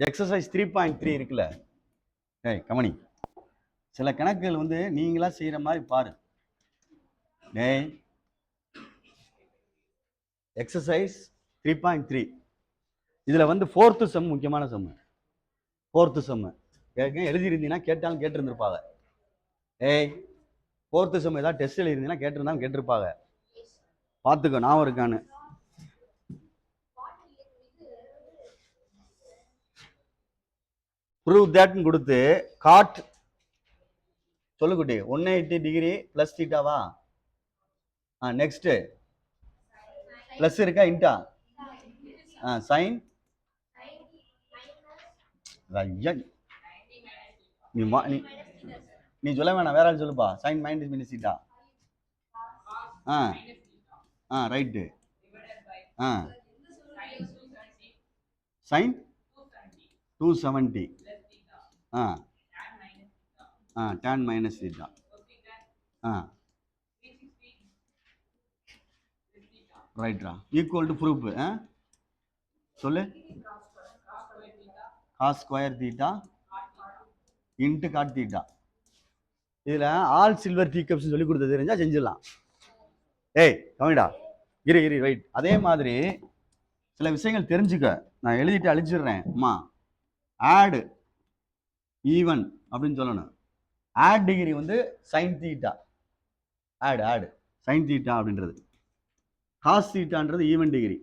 Exercise 3.3 இருக்குல்ல, கமனி, சில கணக்குகள் வந்து நீங்களா செய்யற மாதிரி பாரு. எக்ஸசைஸ் 3.3 இதுல வந்து 4th சம் முக்கியமான சம். 4th சம் எழுதியிருந்தீங்கன்னா கேட்டாலும் கேட்டிருந்திருப்பாங்க. 4th சம் ஏதாவது டெஸ்ட் எழுதிருந்தீங்கன்னா கேட்டிருந்தாலும் கேட்டிருப்பாங்க. பார்த்துக்கோ நான் இருக்கான்னு. ப்ரூவ் தட்னு கொடுத்து காட் சொல்லுக்குட்டி 180 டிகிரி பிளஸ் தீட்டாவா? நெக்ஸ்ட் பிளஸ் இருக்கா இன்டா? சைன் நீ சொல்ல வேணாம், வேற ஆள் சொல்லுப்பா. Sine minus theta. Right. Sine 270 tan minus theta. ரைட்ரா. ஈக்குவல் டு ப்ரூஃப் சொல்லு. Cos square theta into cot theta. இதுல ஆல் சில்வர் டீ கப்ஸ் சொல்லி கொடுத்து தெரிஞ்சா செஞ்சிடலாம். கவனிடா, இரு ரைட். அதே மாதிரி சில விஷயங்கள் தெரிஞ்சுக்க, நான் எழுதிட்டு அழிச்சிடுறேன். அம்மா ஆடு ஈவன் அப்படின்னு சொல்லணும். ஆட் டிகிரி வந்து sine theta. Odd sine theta அப்படின்றது. காஸ் தீட்டான்றது ஈவன் டிகிரி.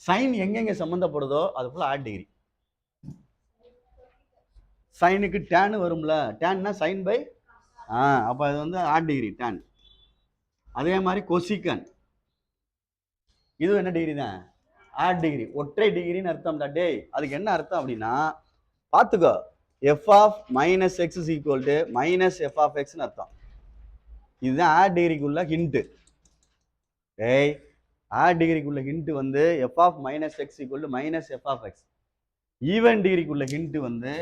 சைன் எங்கெங்க சம்பந்தப்படுதோ அது ஃபுல்லா ஆட் டிகிரி. சைனுக்கு டேன் வரும்ல, டேன்னா சைன் பை அப்போ அது வந்து ஆட் டிகிரி டேன். அதே மாதிரி கொசிக்கன் இது என்ன டிகிரி தான்? Odd degree. ஒற்றை டிகிரின்னு அர்த்தம். அதுக்கு என்ன அர்த்தம் அப்படின்னா பார்த்துக்கோ, f of minus x is equal to minus f of எக்ஸ்னு அர்த்தம். இதுதான் ஆட் டிகிரிக்குள்ள ஹிண்ட். ஆட் டிகிரிக்குள்ள ஹிண்ட் வந்து f of minus x equal to minus f of x. Even டிகிரிக்குள்ள ஹிண்ட் வந்து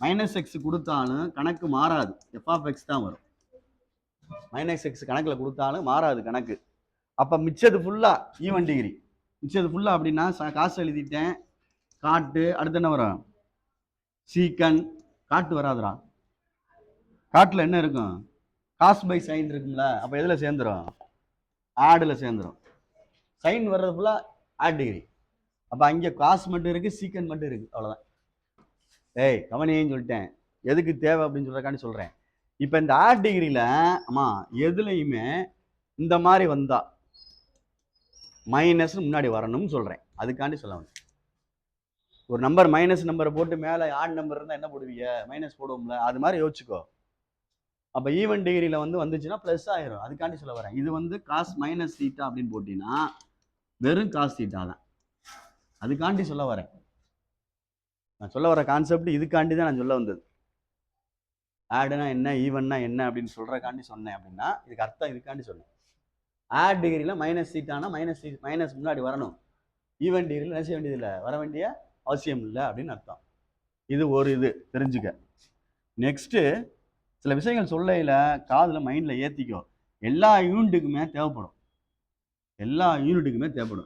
மைனஸ் எக்ஸ் கொடுத்தாலும் கணக்கு மாறாது, எஃப் ஆஃப் எக்ஸ் தான் வரும். மைனஸ் எக்ஸ் கணக்கில் கொடுத்தாலும் மாறாது கணக்கு. அப்போ மிச்சது ஃபுல்லா ஈவன் டிகிரி. மிச்சது ஃபுல்லா அப்படின்னா காசு எழுதிட்டேன். காட்டு அடுத்து என்ன வரும்? சீக்கன். காட்டு வராதுரா. காட்டில் என்ன இருக்கும்? காஸ் பை சைன் இருக்கும்ல. அப்போ எதில் சேர்ந்துடும்? ஆடில் சேர்ந்துடும். சைன் வர்றது ஃபுல்லா ஆட் டிகிரி. அப்போ அங்கே காசு மட்டும் இருக்கு, சீக்கன் மட்டும் இருக்கு, அவ்வளோதான். கவனின்னு சொல்லிட்டேன். எதுக்கு தேவை அப்படின்னு சொல்றதுக்காண்டி சொல்றேன். இப்போ இந்த ஆட் டிகிரியில எதுலையுமே இந்த மாதிரி வந்தா மைனஸ் முன்னாடி வரணும்னு சொல்றேன். அதுக்காண்டி சொல்ல வேணும். ஒரு நம்பர் மைனஸ் நம்பரை போட்டு மேலே ஆட் நம்பர் இருந்தால் என்ன போடுவீங்க? மைனஸ் போடுவோம்ல, அது மாதிரி யோசிச்சுக்கோ. அப்போ ஈவன் டிகிரியில் வந்து வந்துச்சுன்னா ப்ளஸ் ஆயிரும். அதுக்காண்டி சொல்ல வரேன். இது வந்து காஸ் மைனஸ் தீட்டா அப்படின்னு போட்டீங்கன்னா வெறும் காஸ் தீட்டா தான். அதுக்காண்டி சொல்ல வரேன். நான் சொல்ல வர கான்செப்ட் இதுக்காண்டி தான் நான் சொல்ல வந்தது. ஆடுனா என்ன, ஈவன்னா என்ன அப்படின்னு சொல்றதுக்காண்டி சொன்னேன். அப்படின்னா இதுக்கு அர்த்தம் இதுக்காண்டி சொன்னேன். ஆட் டிகிரியில் மைனஸ் தீட்டானா மைனஸ் முன்னாடி வரணும். ஈவன் டிகிரியில் என்ன செய்ய வேண்டியது இல்லை, வர வேண்டிய அவசியம் இல்லை அப்படின்னு அர்த்தம். இது ஒரு இது தெரிஞ்சுக்க. நெக்ஸ்ட்டு சில விஷயங்கள் சொல்லையில் காதில் மைண்டில் ஏற்றிக்கோ. எல்லா யூனிட்டுக்குமே தேவைப்படும்.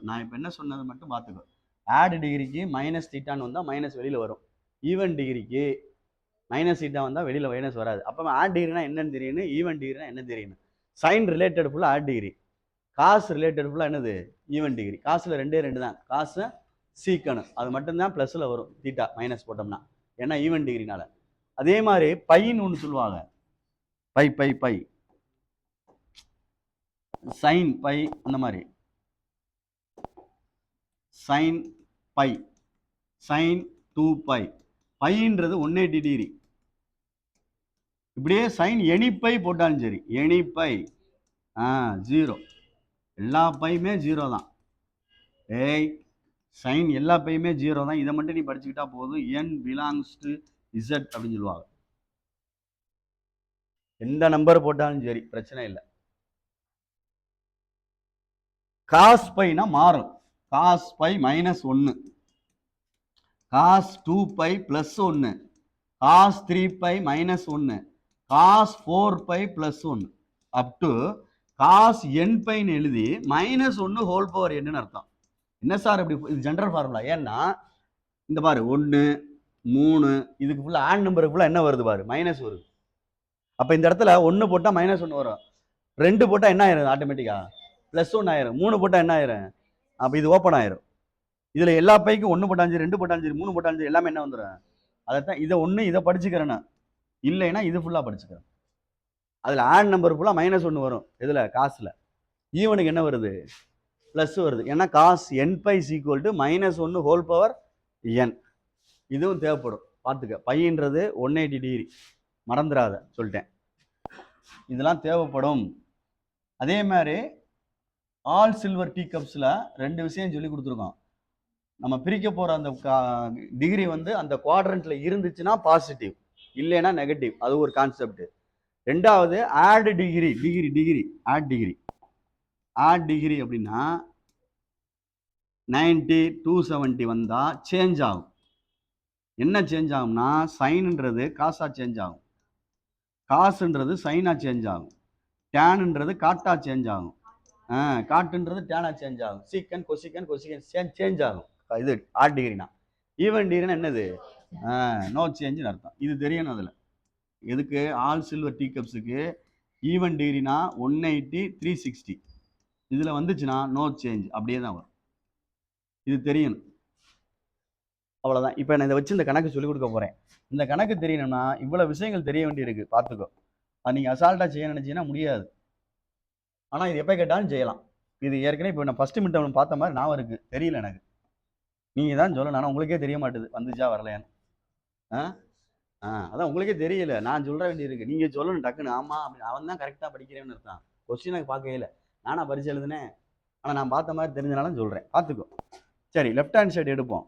நான் இப்போ என்ன சொன்னது மட்டும் பார்த்துக்கோ. ஆட் டிகிரிக்கு மைனஸ் தீட்டான்னு வந்தால் மைனஸ் வெளியில் வரும். ஈவன் டிகிரிக்கு மைனஸ் தீட்டா வந்தால் வெளியில் மைனஸ் வராது. அப்போ ஆட் டிகிரினா என்னன்னு தெரியணும், ஈவன் டிகிரினா என்ன தெரியணும். சைன் ரிலேட்டட் ஃபுல்லாக ஆட் டிகிரி, காசு ரிலேட்டட் ஃபுல்லாக என்னது ஈவன் டிகிரி. காசில் ரெண்டு தான், காசு சீக்கணும். அது மட்டும்தான் ப்ளஸில் வரும் தீட்டா மைனஸ் போட்டோம்னா, ஏன்னா ஈவன் டிகிரினால. அதே மாதிரி பைன்னு ஒன்று சொல்லுவாங்க. பை சைன் பை, அந்த மாதிரி சைன் பை, சைன் 2π. பைன்றது 180 டிகிரி. இப்படியே சைன் எனிப்பை போட்டாலும் சரி, எனிப்பை 0. எல்லா பையுமே 0 தான். சைன் எல்லா பையுமே 0 தான். இதை மட்டும் நீ படிச்சுக்கிட்டா போதும். n belongs to z அப்படின்னு சொல்லுவாங்க. எந்த நம்பர் போட்டாலும் சரி, பிரச்சனை இல்லை. காஸ் பைனா மாறும். Cos pi -1, cos 2π +1, cos 3π -1, cos 4π +1 up to cos n பைன்னு எழுதி -1 ஹோல் பவர் n அர்த்தம். என்ன சார் இப்படி, இது ஜென்ரல் ஃபார்முலா. ஏன்னா இந்த பாரு 1 3 இதுக்கு ஃபுல்லா ஆட் நம்பருக்கு ஃபுல்லா என்ன வருது பாரு, மைனஸ் வருது. அப்ப இந்த இடத்துல 1 போட்டா -1 வரும், 2 போட்டா என்ன ஆயிரும், ஆட்டோமேட்டிக்கா +1 ஆயிரும், 3 போட்டா என்ன ஆயிரும், அப்ப இது ஓப்பன் ஆயிரும். இதுல எல்லா பைக்கும் 1 போட்டாலும் சரி 2 போட்டாலும் சரி 3 போட்டாலும் சரி எல்லாமே என்ன வந்துடும். அதைத்தான் இதை ஒன்று இதை படிச்சுக்கிறேன்னு, இல்லைன்னா இது ஃபுல்லா படிச்சுக்கிறேன். அதுல ஆட் நம்பர் ஃபுல்லா -1 வரும். இதுல காசுல ஈவனுக்கு என்ன வருது, பிளஸ் வருது. ஏன்னா cos n pi equal to -1 whole power n. இதுவும் தேவைப்படும், பார்த்துக்க. பையன்றது 180 டிகிரி, மறந்துடாத சொல்லிட்டேன். இதெல்லாம் தேவைப்படும். அதே மாதிரி ஆல் சில்வர் டீ கப்ஸ்ல 2 விஷயம் சொல்லி கொடுத்துருக்கோம். நம்ம பிரிக்க போற அந்த டிகிரி வந்து அந்த குவாட்ரண்ட்ல இருந்துச்சுன்னா பாசிட்டிவ், இல்லைன்னா நெகட்டிவ். அது ஒரு கான்செப்ட். ரெண்டாவது ஆட் டிகிரி, ஆட் டிகிரி அப்படின்னா 90 270 வந்தா சேஞ்ச் ஆகும். என்ன சேஞ்ச் ஆகும்னா சைன்ன்றது காசா சேஞ்ச் ஆகும், காசுன்றது சைனா சேஞ்ச் ஆகும், டேன்ன்றது காட்டா சேஞ்ச் ஆகும், காட்டுன்றது டேனா சேஞ்ச் ஆகும், சீக்கன் கொசிக்கன் சேஞ்ச் ஆகும். இது ஆட் டிகிரினா. ஈவன் டிகிரினா என்னது, நோ சேஞ்சுன்னு அர்த்தம். இது தெரியணும். அதுல எதுக்கு, ஆல் சில்வர் டீ கப்ஸுக்கு ஈவன் டிகிரினா 180 360, இதுல வந்துச்சுன்னா நோ சேஞ்ச், அப்படியே தான் வரும். இது தெரியணும், அவ்வளவுதான். இப்ப நான் இதை வச்சு இந்த கணக்கு சொல்லிக் கொடுக்க போறேன். இந்த கணக்கு தெரியணும்னா இவ்வளவு விஷயங்கள் தெரிய வேண்டி இருக்கு, பார்த்துக்கோ. அது நீங்க அசால்ட்டா செய்ய நினைச்சீங்கன்னா முடியாது. ஆனா இது எப்ப கேட்டாலும் செய்யலாம். இது ஏற்கனவே இப்போ நான் ஃபர்ஸ்ட் மிட் டேர்ம் பார்த்த மாதிரி நான் இருக்கு, தெரியல எனக்கு. நீங்க தான் சொல்லணும், ஆனால் உங்களுக்கே தெரிய மாட்டுது வந்துச்சா வரலையான்னு. அதான் உங்களுக்கே தெரியல, நான் சொல்ற வேண்டி இருக்கு. நீங்க சொல்லணும் டக்குன்னு, ஆமா அப்படி அவன் தான் கரெக்டா படிக்கிறேன்னு அர்த்தம். கொஸ்டின் எனக்கு பார்க்கல, நானா பரிசு எழுதுனேன், ஆனா நான் பார்த்த மாதிரி தெரிஞ்சனாலும் சொல்றேன், பார்த்துக்கோ. சரி, லெஃப்ட் ஹேண்ட் சைடு எடுப்போம்.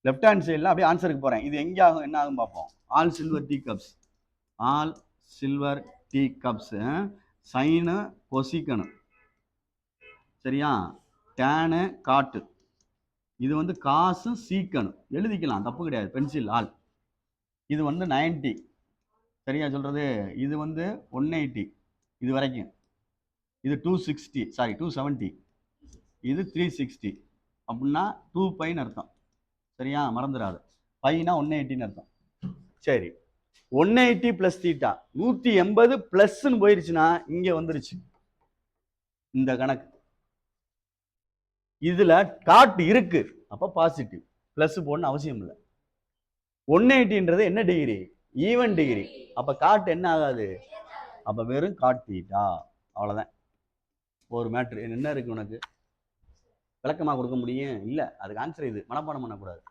லெஃப்ட் ஹேண்ட் சைடில் அப்படியே ஆன்சருக்கு போறேன். இது எங்கே ஆகும் என்ன ஆகும் பார்ப்போம். All silver tea cups, all silver tea cups, சைனு கொசிக்கனு, சரியா, டேனு காட்டு, இது வந்து காசு சீக்கனு எழுதிக்கலாம், தப்பு கிடையாது, பென்சில் ஆல். இது வந்து 90, சரியா சொல்றது. இது வந்து 180 இது வரைக்கும். இது 260, சாரி 270, இது 360 அப்படின்னா 2 பைன்னு அர்த்தம், சரியா, மறந்துடாது. பைனா 180ன்னு அர்த்தம். சரி, 180 பிளஸ் தீட்டா 180 பிளஸ்ன்னு போயிருச்சுன்னா இங்க வந்துருச்சு இந்த கணக்கு. இதுல காட்டு இருக்கு, அப்ப பாசிட்டிவ், பிளஸ் போடணும் அவசியம் இல்லை. 180ன்றது என்ன டிகிரி, ஈவன் டிகிரி, அப்ப காட்டு என்ன ஆகாது, அப்ப வெறும் காட் தீட்டா, அவ்வளவுதான். ஒரு மேட்ரு என்ன இருக்கு உனக்கு விளக்கமா கொடுக்க முடியும் இல்ல, அதுக்கு ஆன்சர் இது மனப்பாடம் பண்ணக்கூடாது.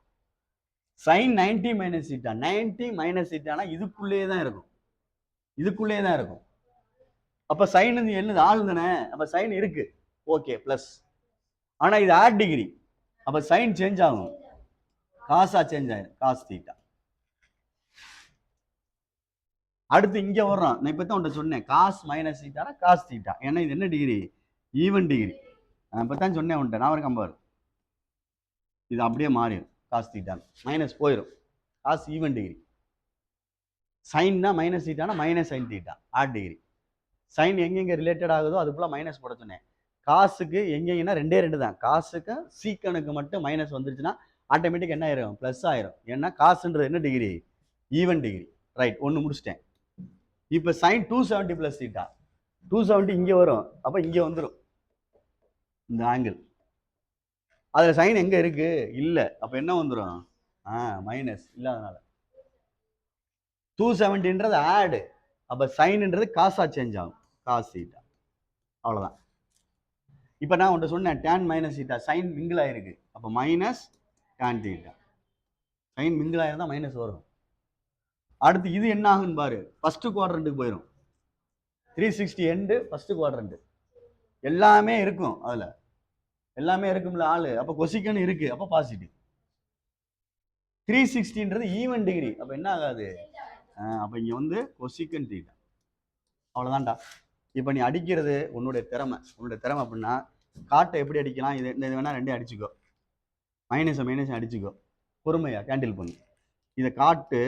சைன் 90 மைனஸ் தீட்டா, 90 மைனஸ் தீட்டானா இதுக்குள்ளேயே தான் இருக்கும், இதுக்குள்ளேயே தான் இருக்கும். அப்ப சைன் என்னது, ஆள் தானே, அப்ப சைன் இருக்கு, ஓகே பிளஸ். ஆனா இது ஆட் டிகிரி, அப்ப சைன் சேஞ்ச் ஆகும், காசா சேஞ்ச் ஆயிடும், காஸ் தீட்டா. அடுத்து இங்க வர்றோம், நான் இப்பதான் உன்ட்ட சொன்னேன், காஸ் மைனஸ் தீட்டானா காஸ் தீட்டா, ஏன்னா இது என்ன டிகிரி, ஈவன் டிகிரி. நான் இப்பதான் சொன்னேன் உன்ட்ட, நான் வரைக்கும் பாரு, இது அப்படியே மாறிடும், காஸ் தீட்டா மைனஸ் போயிடும், காஸ் ஈவன் டிகிரி. சைன்னா மைனஸ் தீட்டானா minus sine theta, odd degree. Sine எங்கெங்க ரிலேட்டட் ஆகுதோ அதுக்குள்ள மைனஸ் போட சொன்னேன். காசுக்கு எங்கெங்கன்னா 2 தான், காசுக்கு சீக்கனுக்கு மட்டும் மைனஸ் வந்துருச்சுன்னா ஆட்டோமேட்டிக் என்ன ஆயிரும், பிளஸ் ஆயிரும். ஏன்னா காசுன்றது என்ன டிகிரி, ஈவன் டிகிரி. ரைட், ஒன்று முடிச்சிட்டேன். இப்போ சைன் 270 பிளஸ் தீட்டா, 270 இங்கே வரும், அப்போ இங்கே வந்துடும் இந்த ஆங்கிள். அதில் சைன் எங்கே இருக்கு, இல்லை, அப்போ என்ன வந்துடும், மைனஸ் இல்லாதனால. 270ன்றது ஆடு, அப்போ சைன்ன்றது காசா சேஞ்ச் ஆகும், காஸ் தீட்டா, அவ்வளோதான். இப்போ நான் உன்ட்ட சொன்னேன் tan minus theta, sine mingle ஆயிருக்கு, அப்போ minus tan theta, sine mingle ஆயிருந்தா மைனஸ் வரும். அடுத்து இது என்ன ஆகுன்னு பாரு, ஃபர்ஸ்ட் குவாட்ரண்ட்டுக்கு போயிடும். 360 எண்டு ஃபர்ஸ்ட் குவாட்ரண்ட், எல்லாமே இருக்கும், அதுல எல்லாமே இருக்கும்ல ஆளு, அப்ப கொசிக்கன் இருக்கு, அப்ப பாசிட்டிவ். 360ன்றது ஈவன் டிகிரி, அப்ப என்ன ஆகாது, அப்ப இங்க வந்து கொசிக்கன் தீட்டா, அவ்வளவுதான்டா. இப்ப நீ அடிக்கிறது உன்னுடைய திறமை, அப்படின்னா காட்டை எப்படி அடிக்கலாம், இது வேணா 2 அடிச்சுக்கோ, மைனஸ் அடிச்சுக்கோ, பொறுமையா கேண்டில் பண்ணு. இதை காட்டு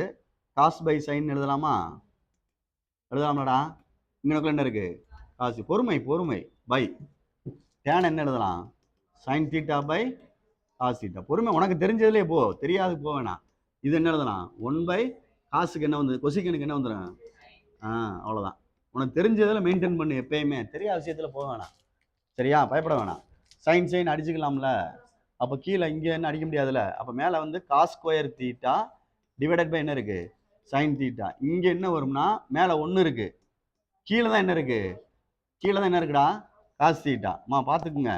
காஸ் பை சைன் எழுதலாமா, எழுதலாம்லடா. இங்க என்ன இருக்கு, காசு, பொறுமை பை. டேன் என்ன எழுதலாம், sin theta by cos theta. பொறுமை, உனக்கு தெரிஞ்சதுலேயே போ, தெரியாது போக வேணாம். இது என்ன எழுதலாம், 1 பை காசுக்கு என்ன வந்து கொசிக்கனுக்கு என்ன வந்துடும், அவ்வளோதான். உனக்கு தெரிஞ்சதில் மெயின்டைன் பண்ணு எப்பயுமே, தெரியாத விஷயத்தில் போக வேணாம். சரியா, பயப்பட வேணாம். சைன் அடிச்சுக்கலாம்ல. அப்போ கீழே இங்கே என்ன அடிக்க முடியாதுல்ல. அப்போ மேலே வந்து cos square theta divided by என்ன இருக்குது, சைன் தீட்டா. இங்கே என்ன வரும்னா மேலே 1 இருக்குது, கீழே தான் என்ன இருக்குது, கீழே தான் என்ன இருக்குடா, காஸ் தீட்டா. பார்த்துக்குங்க,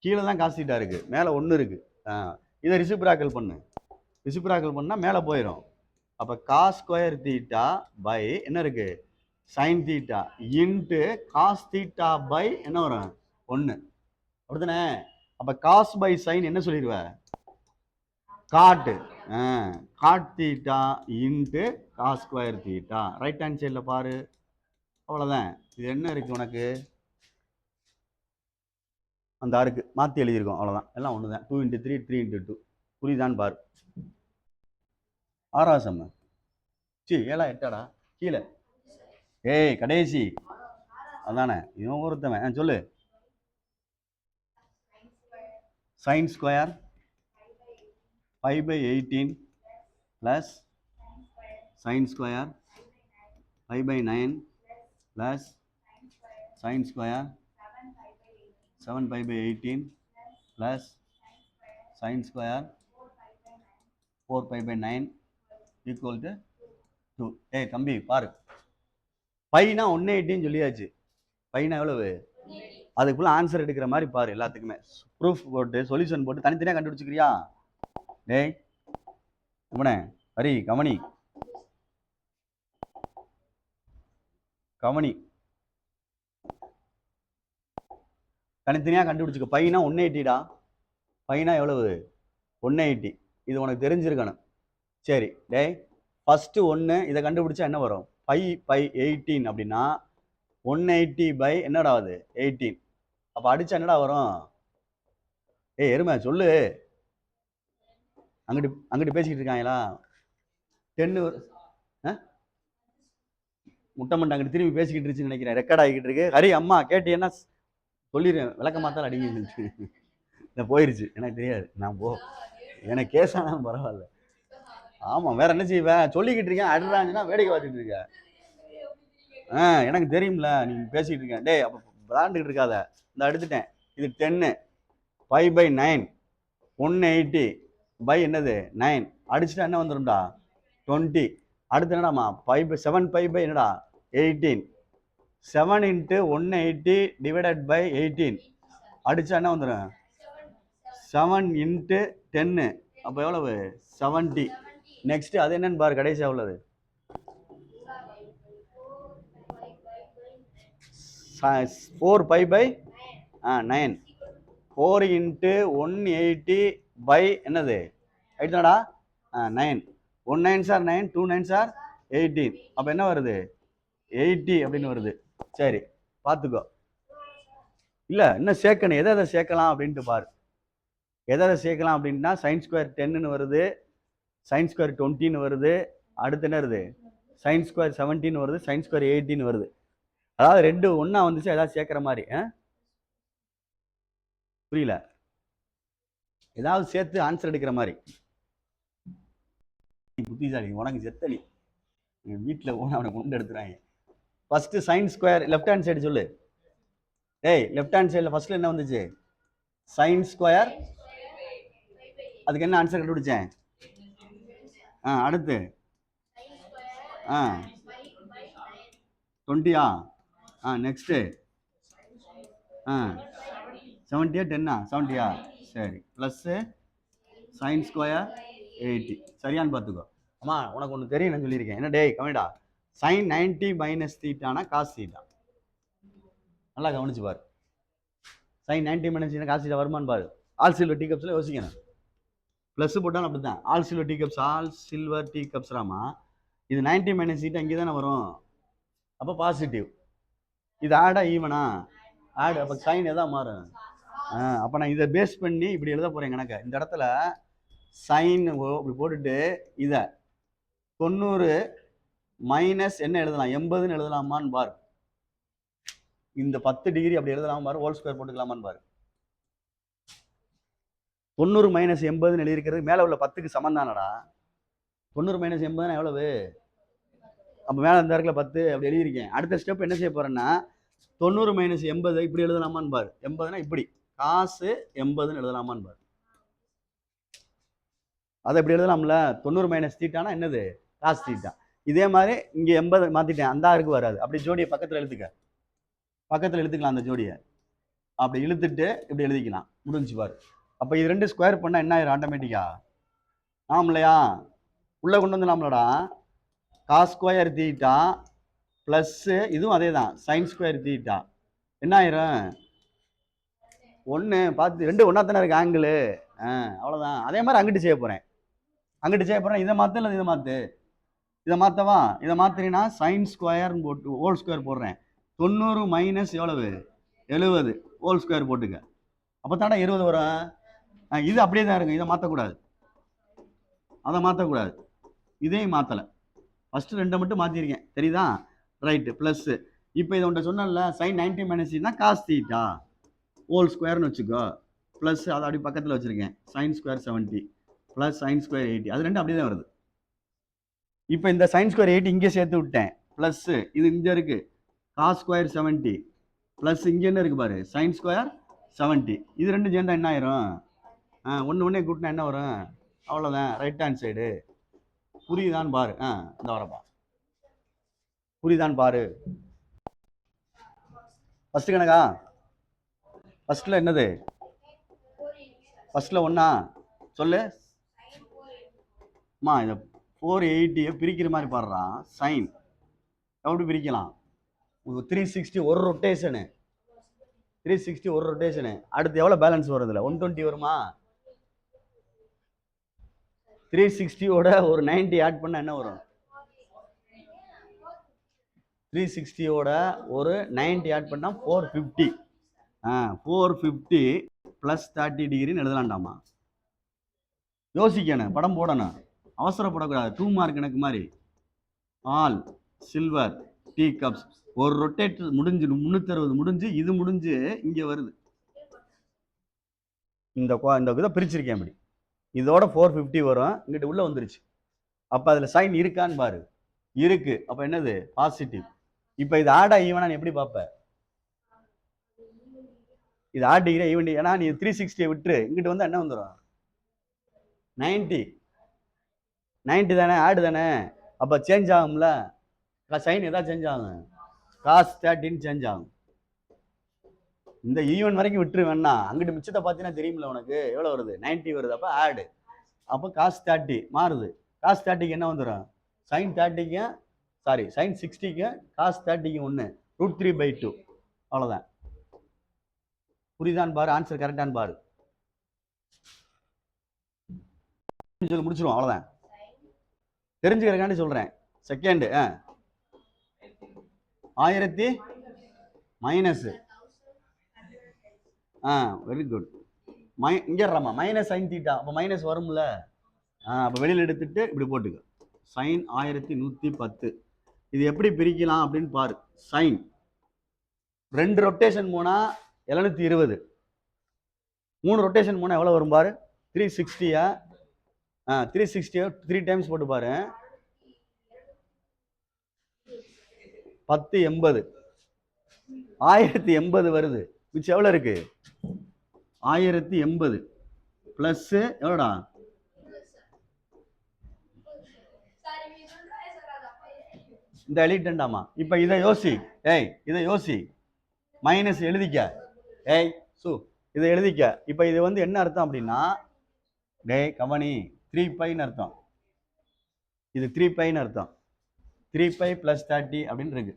கீழே தான் காஸ் தீட்டா இருக்குது, மேலே 1 இருக்குது. இதை ரிசிப்ராக்கல் பண்ணு, ரிசிப்ராக்கல் பண்ணால் மேலே போயிடும். அப்போ காஸ் ஸ்கொயர் தீட்டா பை என்ன இருக்குது, sine theta into cos theta by என்ன வரும், 1. அப்படித்தானே. அப்போ காஸ் பை சைன் என்ன சொல்லிடுவ, காட்டு. Cot theta into cos square theta. Right hand சைடில் பாரு, அவ்வளோதான். இது என்ன இருக்குது உனக்கு, அந்த ஆருக்கு மாற்றி எழுதியிருக்கோம், அவ்வளோதான். எல்லாம் ஒன்று தான். 2 × 3 3 × 2 புரியுதான்னு பாரு. 6ஆவது சம்மு, 7ஆ 8ஆடா கீழே, ஏய் கடைசி அதானே, இவன் ஒருத்தவன். சொல்லு, sine square 5/18 plus sine square 5/9 plus sine square 7/18 plus sine square 4/9 equal to 2. ஏய் தம்பி பாரு, பைனா 180 சொல்லியாச்சு. பைனா எவ்வளவு, அதுக்குள்ள ஆன்சர் எடுக்கிற மாதிரி பாரு. எல்லாத்துக்குமே ப்ரூஃப் போட்டு சொல்யூஷன் போட்டு தனித்தனியாக கண்டுபிடிச்சிக்கிறியா. டேய் இவனே ஹரி கவனி, கவனி, தனித்தனியாக கண்டுபிடிச்சிக்க. பைனா 180டா, பைனா எவ்வளவு 180, இது உனக்கு தெரிஞ்சிருக்கணும். சரி டேய், ஃபஸ்ட்டு 1 இதை கண்டுபிடிச்சா என்ன வரும், 5/18 அப்படின்னா 180 பை என்னடா ஆகுது 18. அப்போ அடிச்சா என்னடா வரும், ஏய் எருமை சொல்லு, அங்கிட்டு பேசிக்கிட்டு இருக்காங்களா. 10 முட்டை மண்டை அங்கிட்டு திரும்பி பேசிக்கிட்டு இருந்துச்சுன்னு நினைக்கிறேன், ரெக்கார்ட் ஆகிக்கிட்டு இருக்கு. ஹரி அம்மா கேட்டீங்கன்னா சொல்லிடுறேன், விளக்க மாத்தால் அடிங்க. இந்த போயிருச்சு, எனக்கு தெரியாது, நான் போ, எனக்கு கேஸ் ஆனாலும் பரவாயில்ல. ஆமாம், வேற என்ன செய்வேன், சொல்லிக்கிட்டு இருக்கேன், அடுறாங்கன்னா வேடிக்கை பார்த்துட்டு இருக்க. எனக்கு தெரியும்ல நீ பேசிக்கிட்டு இருக்கேன். டேய் அப்போ விளாண்டுக்கிட்டு இருக்காத. இந்த எடுத்துட்டேன், இது 10, 5/9 180 பை என்னது 9 அடிச்சுட்டா என்ன வந்துடும்டா 20. அடுத்து என்னடாமா 7/5 பை என்னடா 18. 7 × 180 டிவைடட் பை 18 அடிச்சா என்ன வந்துடும் 7 × 10. அப்போ எவ்வளவு 70. நெக்ஸ்ட் அது என்னன்னு பாரு, கடைசியாக உள்ளது 4/9. 4 × 180 பை என்னது ஆயிடுச்சாடா 9. 1 9s are 9, 2 9s are 18. அப்போ என்ன வருது 80 அப்படின்னு வருது. சரி பார்த்துக்கோ, இல்லை இன்னும் சேர்க்கணும், எதை சேர்க்கலாம் அப்படின்ட்டு பாரு. எதை சேர்க்கலாம் அப்படின்னா சைன் ஸ்கொயர் 10ன்னு வருது, சைன் ஸ்கொயர் 20ன்னு வருது, அடுத்து என்ன வருது சைன் ஸ்கொயர் 17 வருது, சைன் ஸ்கொயர் 18 வருது. அதாவது 2 ஒன்றா வந்துச்சு, ஏதாவது சேர்க்குற மாதிரி. புரியல, ஏதாவது சேர்த்து ஆன்சர் எடுக்கிற மாதிரி. புத்திசாலி, உனக்கு செத்தலி, வீட்டில் போன அவனை கொண்டு எடுத்துறாங்க. First sine square left hand side சொல்லு. ஏய் லெஃப்ட் ஹேண்ட் சைடில் ஃபர்ஸ்ட்ல என்ன வந்துச்சு சைன் ஸ்கொயர், அதுக்கு என்ன ஆன்சர் கண்டுபிடிச்சேன். அடுத்து 20. நெக்ஸ்ட்டு 70 10 70. சரி ப்ளஸ்ஸு சைன் ஸ்கொயர் 80. சரியான்னு பார்த்துக்கோ. அம்மா உனக்கு ஒன்று தெரியும், நான் சொல்லியிருக்கேன். என்ன டேய் கவனிடா, சைன் 90 - தீட்டானா காஸ் தீட்டா. நல்லா கவனிச்சு பாரு, சைன் 90 - காஸ் தீட்டா வருமானு பாரு. ஆல் சில்வர் டீ கப்ஸில் யோசிக்கணும். ப்ளஸ் போட்டாலும் அப்படி தான், all silver tea cups, all silver tea cups Rama. இது 90 - தீட்டா இங்கே தானே வரும், அப்போ பாசிட்டிவ். இது ஆடா ஈவனா ஆடு, அப்போ சைன் எதாவது மாறும். அப்போ நான் இதை பேஸ் பண்ணி இப்படி எழுத போகிறேன் கணக்க. இந்த இடத்துல சைன் இப்படி போட்டுட்டு இதை 90 மைனஸ் என்ன எழுதலாம் 80ன்னு எழுதலாமான்னு பாரு. இந்த 10 டிகிரி அப்படி எழுதலாமா பாரு, ஹோல் ஸ்கொயர் போட்டுக்கலாமான்னு பாரு. 90 மைனஸ் 80ன்னு எழுதியிருக்கிறது மேலே உள்ள 10க்கு சமம் தானடா. 90 மைனஸ் 80 எவ்வளவு? அப்போ மேலே இந்த இடத்துல 10 அப்படி எழுதியிருக்கேன். அடுத்த ஸ்டெப் என்ன செய்ய போறேன்னா 90 மைனஸ் 80 இப்படி எழுதலாமான்னு பாரு. 80னா இப்படி காசு 80ன்னு எழுதலாமான்னு பாரு. அதை இப்படி எழுதலாம்ல. 90 மைனஸ் தீட்டானா என்னது? காசு தீட்டா. இதே மாதிரி இங்கே 80 மாற்றிட்டேன், அந்த இருக்கு வராது. அப்படி ஜோடியை பக்கத்தில் எழுத்துக்க, பக்கத்தில் எழுத்துக்கலாம் அந்த ஜோடியை. அப்படி இழுத்துட்டு இப்படி எழுதிக்கலாம், முடிஞ்சு பாரு. அப்போ இது ரெண்டு ஸ்கொயர் பண்ணால் என்ன ஆயிரும் ஆட்டோமேட்டிக்கா? ஆமாம்லையா? உள்ளே கொண்டு வந்துடலாம்லடா. காஸ் ஸ்கொயர் தீட்டா ப்ளஸ்ஸு இதுவும் அதே தான் சைன் ஸ்கொயர் தீட்டா என்ன ஆயிரும்? ஒன்று பார்த்து ரெண்டு ஒன்றா தானே இருக்கு ஆங்கிள். அவ்வளோதான். அதே மாதிரி அங்கிட்டு செய்ய போகிறேன். அங்கிட்டு செய்ய போகிறேன். இதை மாற்று இல்லை இதை மாற்று. இதை மாற்றவா? இதை மாற்றினா சைன் ஸ்கொயர்னு போட்டு ஹோல் ஸ்கொயர் போடுறேன். 90 மைனஸ் எவ்வளவு? 70 ஹோல் ஸ்கொயர் போட்டுக்க. அப்போ தானே 20 வரும். இது அப்படியே தான் இருக்கும். இதை மாற்றக்கூடாது, அதை மாற்றக்கூடாது, இதையும் மாற்றலை. ஃபஸ்ட்டு ரெண்டை மட்டும் மாற்றிருக்கேன், தெரியுதா? ரைட்டு. ப்ளஸ்ஸு இப்போ இதை ஒன்றை சொன்னல, sine 90 minus theta cos theta whole ஸ்கொயர்னு வச்சுக்கோ. ப்ளஸ் அதை அப்படி பக்கத்தில் வச்சுருக்கேன். Sine square 70 plus sine square 80. அது ரெண்டு அப்படியே தான் வருது. இப்போ இந்த சைன் ஸ்கொயர் 80 இங்கே சேர்த்து விட்டேன். ப்ளஸ்ஸு இது இங்கே இருக்குது காஸ் ஸ்கொயர் 70 ப்ளஸ் இங்கே என்ன இருக்குது பாரு சைன் ஸ்கொயர் 70. இது ரெண்டு சேர்ந்தா என்ன ஆயிரும்? ஒன்று கூட்டினா என்ன வரும்? அவ்வளோதான். Right hand side. புரியுதான்னு பாரு. இந்த வரப்பா, புரியுதான்னு பாரு. ஃபஸ்ட்டு கணக்கா? ஃபஸ்ட்டில் என்னது? ஃபஸ்ட்டில் ஒன்றா சொல்லு. அம்மா இதை 480 பிரிக்கிற மாதிரி பாடுறான். சைன் எப்படி பிரிக்கலாம்? 360 ஒரு ரொட்டேஷனு, 360 ஒரு ரொட்டேஷனு. அடுத்து எவ்வளோ பேலன்ஸ் வருதுல? 120 வருமா? 360யோட ஒரு 90 ஆட் பண்ணால் என்ன வரும்? 360யோட ஒரு 90 ஆட் பண்ணால் 450. 450 ப்ளஸ் 30 டிகிரின்னு எழுதலாண்டாமா. யோசிக்கணும், படம் போடணும், அவசரப்படக்கூடாது. 2 மார்க் எனக்கு மாதிரி. ஆல் சில்வர் டீ கப்ஸ் ஒரு ரொட்டேட்டர் முடிஞ்சு 360 முடிஞ்சு இது முடிஞ்சு இங்கே வருது. இந்த இதை பிரிச்சிருக்கேன் அப்படி. இதோட 450 வரும், இங்கிட்ட உள்ள வந்துருச்சு. அப்போ அதில் சைன் இருக்கான்னு பாரு. இருக்கு. அப்போ என்னது? பாசிட்டிவ். இப்போ இது ஆடா ஈவனா எப்படி பார்ப்ப? இது ஆட் டிகிரி ஈவன். ஏன்னா நீ 360 விட்டு இங்கிட்ட வந்து என்ன வந்துடும்? 90 தானே, ஆடு தானே. அப்போ சேஞ்ச் ஆகும்ல, சைன் எதாவது சேஞ்ச் ஆகும். காஸ் 30 சேஞ்ச் ஆகும். இந்த ஈவன் வரைக்கும் விட்டுரு வேணா. அங்கிட்டு மிச்சத்தை பார்த்தீங்கன்னா தெரியுமில்ல உனக்கு எவ்வளோ வருது? 90 வருது. அப்போ ஆடு. அப்போ காஸ் 30 மாறுது. காஸ் 30க்கு என்ன வந்துடும்? சைன் 30க்கு சாரி சைன் 60க்கு காஸ் 30க்கு 1 √3/2. அவ்வளோதான். புரியுதான்னு பாரு. ஆன்சர் கரெக்டான்னு பாரு. முடிச்சிருவோம். அவ்வளோதான். தெரிஞ்சுக்கிறக்காண்டி சொல்கிறேன். Second 1000 minus. Very good. இங்கே மைனஸ் சைன் தீட்டா. அப்போ மைனஸ் வரும்ல. அப்போ வெளியில் எடுத்துட்டு இப்படி போட்டுக்க. சைன் 1110. இது எப்படி பிரிக்கலாம் அப்படின்னு பாரு. சைன் 2 ரொட்டேஷன் போனால் 720, 3 ரொட்டேஷன் போனால் எவ்வளோ வரும் பாரு? 360. 360 3 டைம்ஸ் போட்டு பாரு. 1080 1080 வருது. மிச்சம் எவ்வளோ இருக்கு? 1080 ப்ளஸ் எவ்வளோடா? இந்த எழுதிட்டேன்டாமா. இப்போ இதை யோசி. இதை யோசி. மைனஸ் எழுதிக்க. இதை எழுதிக்க. இப்போ இது வந்து என்ன அர்த்தம் அப்படின்னா, கவனி, 3πன்னு அர்த்தம். இது 3πன்னு அர்த்தம். 3π + 30 அப்படின்னு இருக்கு.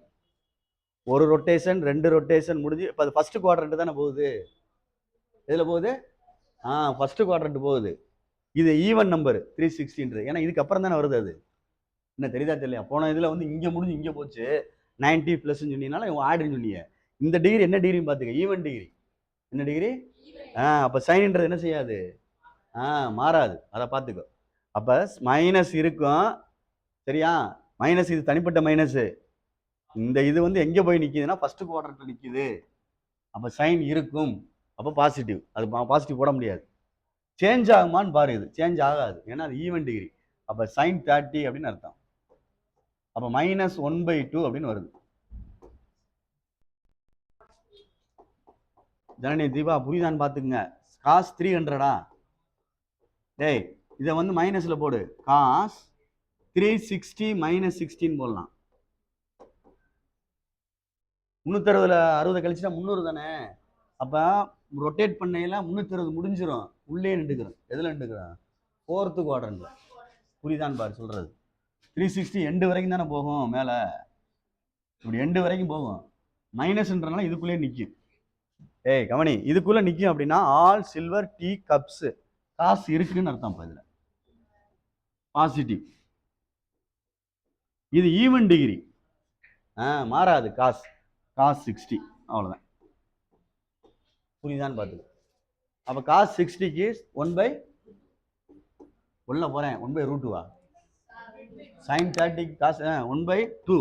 ஒரு ரொட்டேஷன் 2 ரொட்டேஷன் முடிஞ்சு இப்போ அது ஃபர்ஸ்ட் குவாட்ரண்ட் தானே போகுது. எதில் போகுது? ஃபர்ஸ்ட் குவாட்ரண்ட் போகுது. இது ஈவன் நம்பர் 360. ஏன்னா இதுக்கு அப்புறம் தானே வருது. அது என்ன தெரியுதா தெரியலையா? போன இதில் வந்து இங்கே முடிஞ்சு இங்கே போச்சு 90 ப்ளஸ்ன்னு சொன்னீங்கனால இவங்க ஆடுன்னு சொன்னீங்க. இந்த டிகிரி என்ன டிகிரின்னு பார்த்துக்க? Even degree. என்ன டிகிரி? அப்போ சைன்ன்றது என்ன செய்யாது? மாறாது. அதை பார்த்துக்கோ. அப்போ மைனஸ் இருக்கும், சரியா? மைனஸ் இது தனிப்பட்ட மைனஸு. இந்த இது வந்து எங்கே போய் நிற்கிதுன்னா ஃபர்ஸ்ட் குவாட்ரண்ட்டில் நிற்கிது. அப்போ சைன் இருக்கும். அப்போ பாசிட்டிவ். அது பாசிட்டிவ் போட முடியாது. சேஞ்ச் ஆகுமான்னு பாரு. இது சேஞ்ச் ஆகாது, ஏன்னா அது ஈவன் டிகிரி. அப்போ sin 30 அப்படின்னு அர்த்தம். அப்போ -1/2 அப்படின்னு வருது. ஜனனி தீபா புரியுதான்னு பார்த்துக்குங்க. cos 300 டேய், இதை வந்து மைனஸில் போடு. cos 360 - 16 போடலாம். 360ல் 60 கழிச்சுட்டா 300 தானே. அப்போ ரொட்டேட் பண்ணையில 360 முடிஞ்சிடும். உள்ளே நின்றுக்கிறோம். எதில் நின்றுக்கிறோம்? 4th குவாட்ரண்ட்ல. புரியுதான்னு பாரு சொல்றது. 360 எண்டு வரைக்கும் தானே போகும் மேலே. இப்படி எண்டு வரைக்கும் போகும். மைனஸ்ன்றனால இதுக்குள்ளே நிற்கும். ஏய் கவனி, இதுக்குள்ள நிற்கும் அப்படின்னா ஆல் சில்வர் டீ கப்ஸ் காசு இருக்குன்னு அர்த்தம். இப்போ இதில் பாசிட்டிவ். இது ஈவன் டிகிரி, மாறாது. காஸ் 60 அவ்வளோதான். புரியுதான்னு பார்த்துக்க. அப்போ cos 60க்கு 1/, உள்ள போகிறேன், 1/√2 sin 30 cos 1/2.